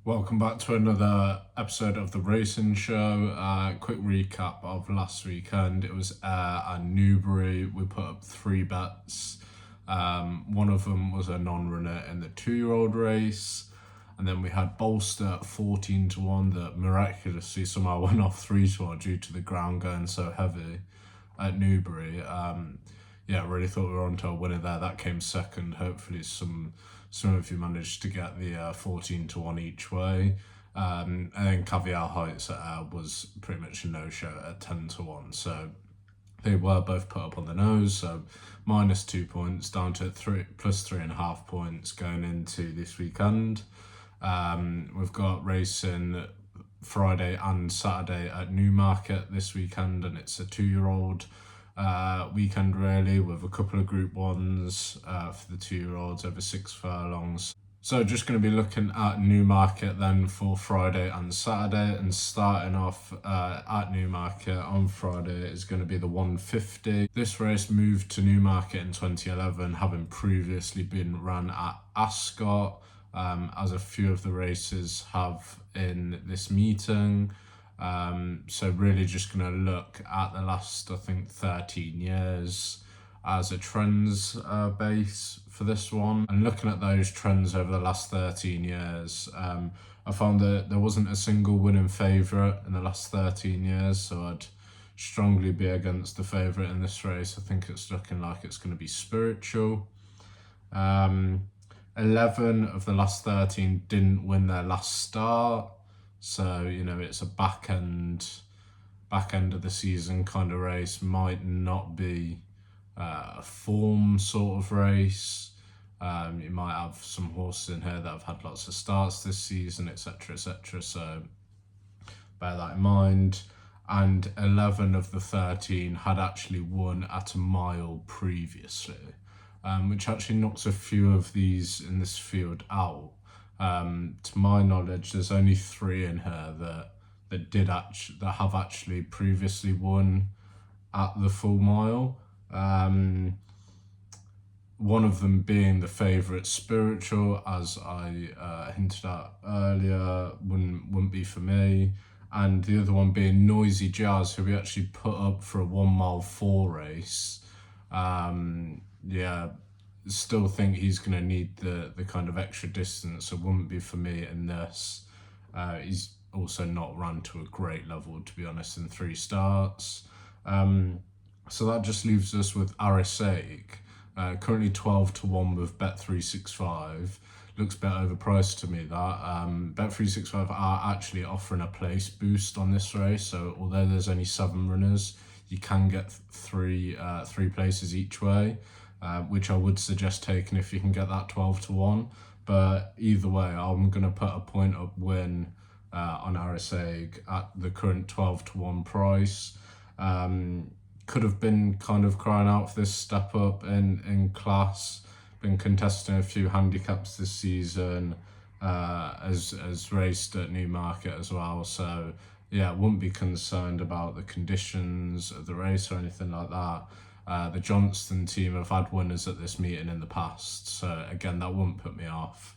Welcome back to another episode of the Racing Show. Quick recap of last weekend. It was at Newbury. We put up 3 bets. One of them was a non-runner in the 2-year-old race. And then we had Bolster at 14 to 1 that miraculously somehow went off 3 to 1 due to the ground going so heavy at Newbury. I really thought we were on to a winner there. That came second. Hopefully some of you managed to get the 14 to 1 each way. And then Caviar Heights was pretty much a no-show at 10 to 1. So they were both put up on the nose. So -2 points down to plus 3.5 points going into this weekend. We've got racing Friday and Saturday at Newmarket this weekend, and it's a 2-year-old weekend really, with a couple of Group 1s for the 2-year-olds over 6 furlongs. So just going to be looking at Newmarket then for Friday and Saturday, and starting off at Newmarket on Friday is going to be the 150. This race moved to Newmarket in 2011, having previously been run at Ascot, as a few of the races have in this meeting. So really just going to look at the last, I think, 13 years as a trends base for this one. And looking at those trends over the last 13 years, I found that there wasn't a single winning favourite in the last 13 years, so I'd strongly be against the favourite in this race. I think it's looking like it's going to be Spiritual. 11 of the last 13 didn't win their last start. So, it's a back end of the season kind of race. Might not be a form sort of race. You might have some horses in here that have had lots of starts this season, etc., etc. So bear that in mind. And 11 of the 13 had actually won at a mile previously, which actually knocks a few of these in this field out. To my knowledge, there's only 3 in here that have actually previously won at the full mile. One of them being the favourite Spiritual, as I hinted at earlier, wouldn't be for me. And the other one being Noisy Jazz, who we actually put up for a 1 mile 4 race. Still think he's going to need the kind of extra distance, so wouldn't be for me in this. He's also not run to a great level, to be honest, in 3 starts. So that just leaves us with Arisaig, currently 12 to 1 with Bet365. Looks a bit overpriced to me, that. Bet365 are actually offering a place boost on this race, so although there's only 7 runners, you can get three places each way. Which I would suggest taking if you can get that 12 to 1. But either way, I'm going to put a point up win on Arisaig at the current 12 to 1 price. Could have been kind of crying out for this step up in class. Been contesting a few handicaps this season, as raced at Newmarket as well. So yeah, wouldn't be concerned about the conditions of the race or anything like that. The Johnston team have had winners at this meeting in the past, so again, that wouldn't put me off.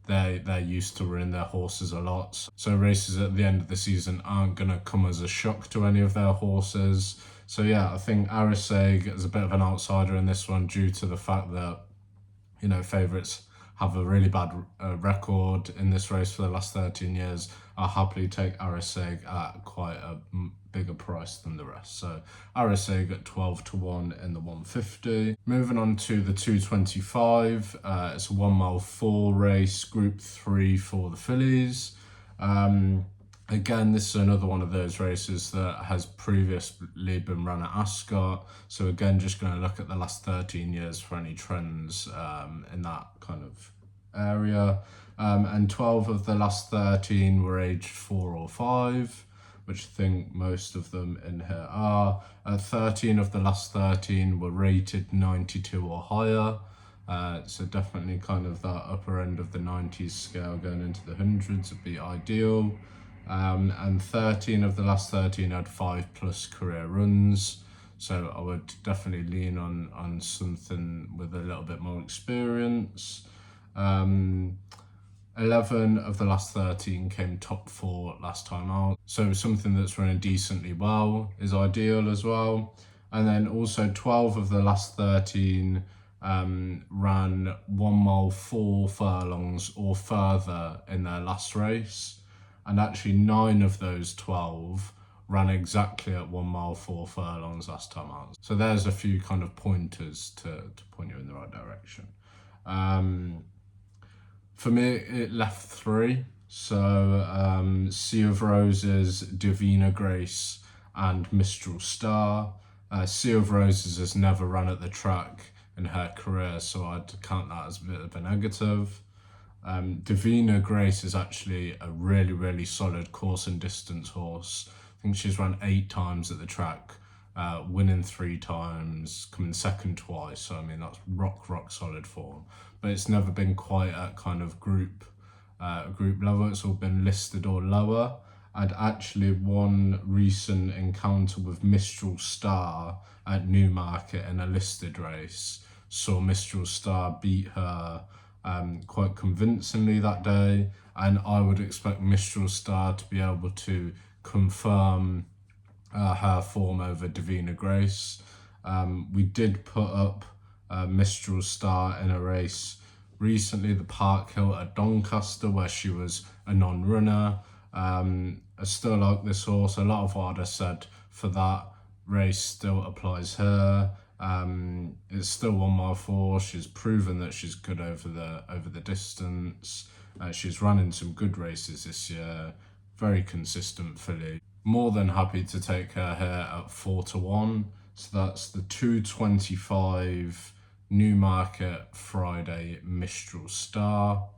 They're used to running their horses a lot, so races at the end of the season aren't going to come as a shock to any of their horses. So yeah, I think Arisaig is a bit of an outsider in this one due to the fact that, favourites have a really bad record in this race for the last 13 years. I'll happily take Arisaig at quite a bigger price than the rest. So Arisaig at 12 to 1 in the 150. Moving on to the 225. It's a 1 mile 4 race, Group 3 for the fillies. Again, this is another one of those races that has previously been run at Ascot. So again, just going to look at the last 13 years for any trends in that kind of area. And 12 of the last 13 were aged 4 or 5, which I think most of them in here are. 13 of the last 13 were rated 92 or higher. So definitely kind of that upper end of the 90s scale going into the hundreds would be ideal. And 13 of the last 13 had 5+ career runs. So I would definitely lean on something with a little bit more experience. 11 of the last 13 came top 4 last time out. So something that's running decently well is ideal as well. And then also 12 of the last 13 ran 1 mile 4 furlongs or further in their last race. And actually 9 of those 12 ran exactly at 1 mile 4 furlongs last time out. So there's a few kind of pointers to point you in the right direction. For me, it left 3. So Sea of Roses, Divina Grace, and Mistral Star. Sea of Roses has never run at the track in her career, so I'd count that as a bit of a negative. Divina Grace is actually a really, really solid course and distance horse. I think she's run 8 times at the track, winning 3 times, coming second twice. So I mean, that's rock solid form. But it's never been quite at kind of group level. It's all been listed or lower. I'd actually one recent encounter with Mistral Star at Newmarket in a listed race. Saw Mistral Star beat her quite convincingly that day, and I would expect Mistral Star to be able to confirm her form over Divina Grace. We did put up Mistral Star in a race recently, the Park Hill at Doncaster, where she was a non-runner. I still like this horse. A lot of what I said for that race still applies here. It's still 1 mile 4. She's proven that she's good over the distance. She's run in some good races this year. Very consistent filly. More than happy to take her here at 4-1. So that's the 225 Newmarket Friday Mistral Star.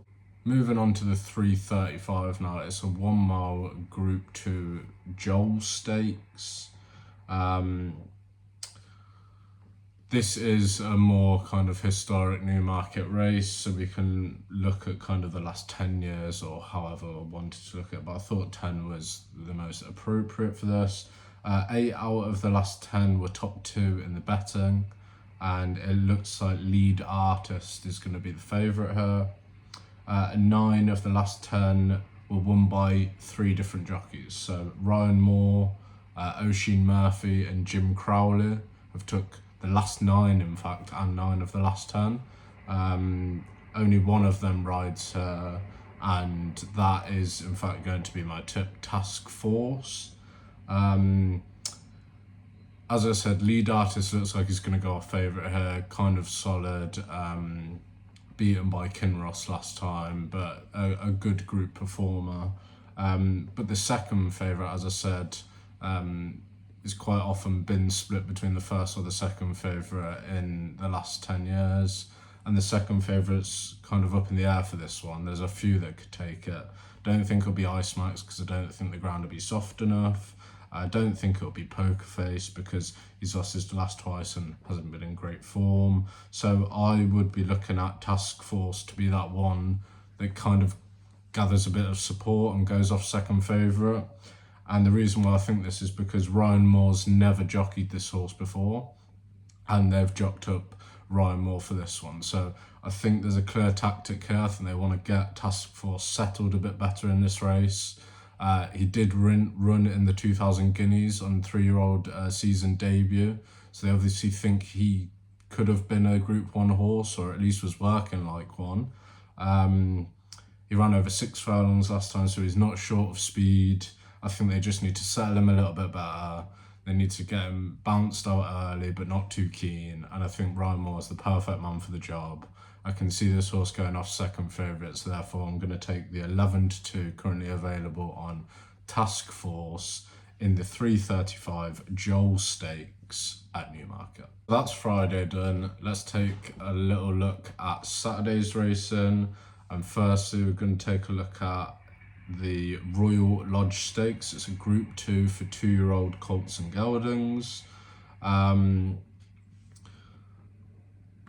Moving on to the 335 now. It's a 1 mile Group 2 Joel Stakes. This is a more kind of historic Newmarket race, so we can look at kind of the last 10 years or however I wanted to look at it, but I thought 10 was the most appropriate for this. 8 out of the last 10 were top 2 in the betting, and it looks like Lead Artist is going to be the favourite here. 9 of the last 10 were won by 3 different jockeys. So Ryan Moore, Oisin Murphy and Jim Crowley have took the last 9, in fact, and 9 of the last 10. Only one of them rides her, and that is in fact going to be my tip, Task Force. As I said, Lead Artist looks like he's going to go off favourite here, kind of solid, beaten by Kinross last time, but a good group performer. But the second favourite, as I said, is quite often been split between the first or the second favourite in the last 10 years. And the second favourite's kind of up in the air for this one. There's a few that could take it. Don't think it'll be Ice Max because I don't think the ground will be soft enough. I don't think it'll be Poker Face because he's lost his last twice and hasn't been in great form. So I would be looking at Task Force to be that one that kind of gathers a bit of support and goes off second favourite. And the reason why I think this is because Ryan Moore's never jockeyed this horse before, and they've jocked up Ryan Moore for this one. So I think there's a clear tactic here. I think they want to get Task Force settled a bit better in this race. He did run in the 2000 Guineas on 3-year-old season debut. So they obviously think he could have been a Group 1 horse, or at least was working like one. He ran over 6 furlongs last time, so he's not short of speed. I think they just need to settle him a little bit better. They need to get him bounced out early, but not too keen. And I think Ryan Moore is the perfect man for the job. I can see this horse going off second favourite, so therefore I'm going to take the 11-2 currently available on Task Force in the 335 Joel Stakes at Newmarket. That's Friday done. Let's take a little look at Saturday's racing. And firstly, we're going to take a look at the Royal Lodge Stakes. It's a Group 2 for 2-year-old colts and geldings.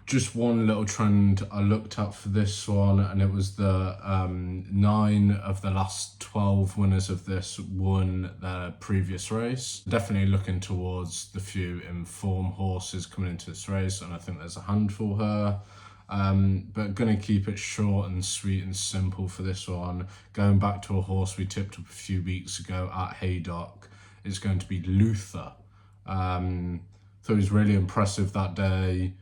Just one little trend I looked at for this one, and it was the 9 of the last 12 winners of this won their previous race. Definitely looking towards the few informed horses coming into this race, and I think there's a handful here. But going to keep it short and sweet and simple for this one. Going back to a horse we tipped up a few weeks ago at Haydock, it's going to be Luther. Thought he was really impressive that day.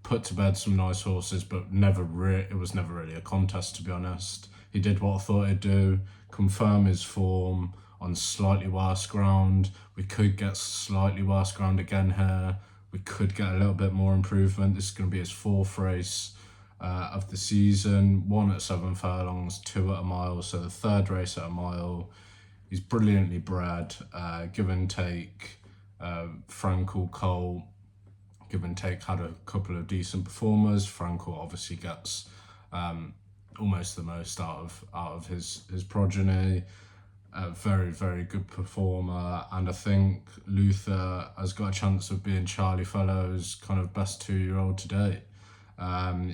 Put to bed some nice horses, but it was never really a contest, to be honest. He did what I thought he'd do, confirm his form on slightly worse ground. We could get slightly worse ground again here. We could get a little bit more improvement. This is going to be his fourth race of the season. 1 at 7 furlongs, 2 at a mile, so the third race at a mile. He's brilliantly bred, give and take. Frankel, Cole, give and take, had a couple of decent performers. Frankel obviously gets almost the most out of his progeny. A very, very good performer, and I think Luther has got a chance of being Charlie Fellowes' kind of best 2-year-old to date.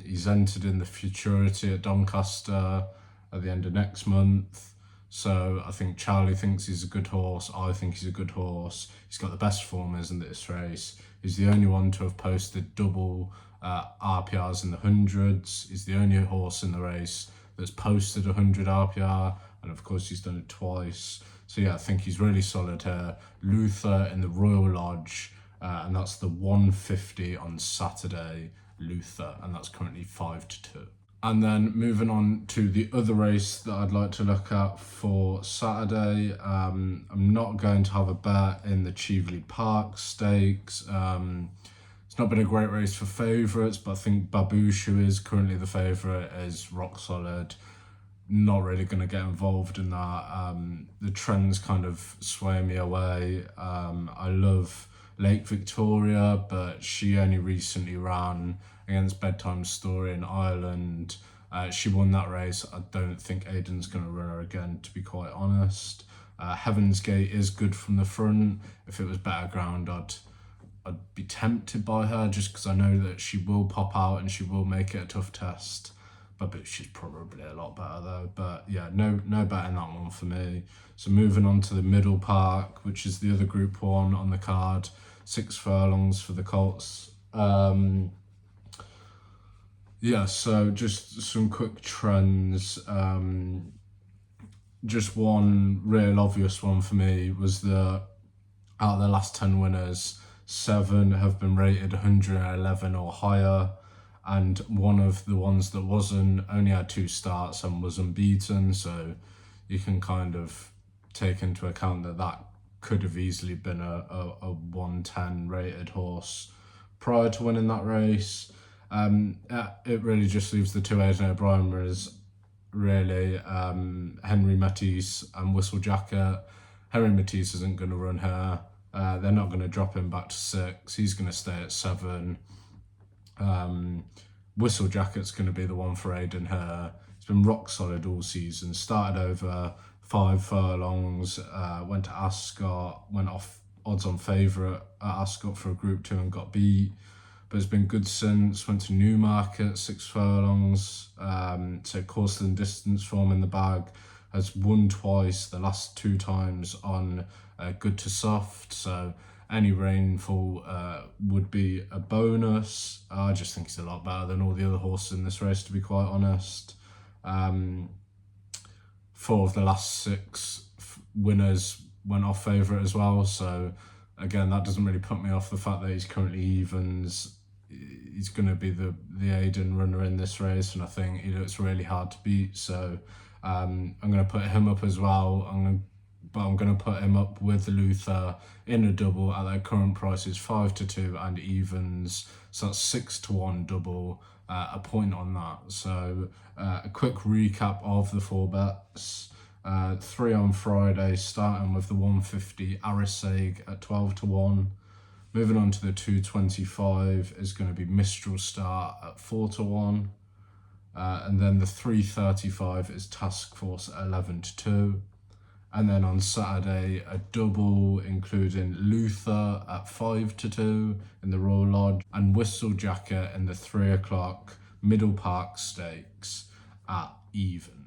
He's entered in the Futurity at Doncaster at the end of next month. So I think Charlie thinks he's a good horse. I think he's a good horse. He's got the best formers in this race. He's the only one to have posted double RPRs in the hundreds. He's the only horse in the race that's posted 100 RPR. And of course he's done it twice. So yeah, I think he's really solid here. Luther in the Royal Lodge, and that's the 150 on Saturday, Luther, and that's currently 5-2. And then moving on to the other race that I'd like to look at for Saturday, I'm not going to have a bet in the Cheveley Park Stakes. It's not been a great race for favourites, but I think Babouche, who is currently the favourite, is rock solid. Not really going to get involved in that. The trends kind of sway me away. I love Lake Victoria, but she only recently ran against Bedtime Story in Ireland. She won that race. I don't think Aidan's going to run her again, to be quite honest. Heaven's Gate is good from the front. If it was better ground, I'd be tempted by her, just because I know that she will pop out and she will make it a tough test. But she's probably a lot better though. But yeah, no bet in that one for me. So moving on to the Middle Park, which is the other Group 1 on the card. 6 furlongs for the Colts. Yeah, so just some quick trends. Just one real obvious one for me was that out of the last 10 winners, 7 have been rated 111 or higher. And one of the ones that wasn't only had 2 starts and was unbeaten. So you can kind of take into account that could have easily been a 110 rated horse prior to winning that race. It really just leaves the 2 Aidan O'Brien winners, really, Henry Matisse and Whistlejacket. Henry Matisse isn't going to run here. They're not going to drop him back to 6. He's going to stay at 7. Whistlejacket's going to be the one for Aidan here. He's been rock solid all season. Started over 5 furlongs, went to Ascot, went off odds on favourite at Ascot for a Group 2 and got beat. But it's been good since. Went to Newmarket, 6 furlongs. So course and distance form in the bag. Has won twice, the last 2 times on good to soft. So any rainfall would be a bonus. I just think he's a lot better than all the other horses in this race, to be quite honest. 4 of the last 6 winners went off favourite as well. So again, that doesn't really put me off the fact that he's currently evens. He's going to be the Aidan runner in this race, and I think he looks really hard to beat. So I'm going to put him up as well. I'm going to put him up with Luther in a double at their current prices, 5-2 and evens. So that's 6-1 double, a point on that. So a quick recap of the 4 bets. 3 on Friday, starting with the 150 Arisaig at 12-1. Moving on to the 225 is going to be Mistral Star at 4-1. And then the 335 is Task Force at 11-2. And then on Saturday, a double including Luther at 5-2 in the Royal Lodge and Whistlejacket in the 3 o'clock Middle Park Stakes at even.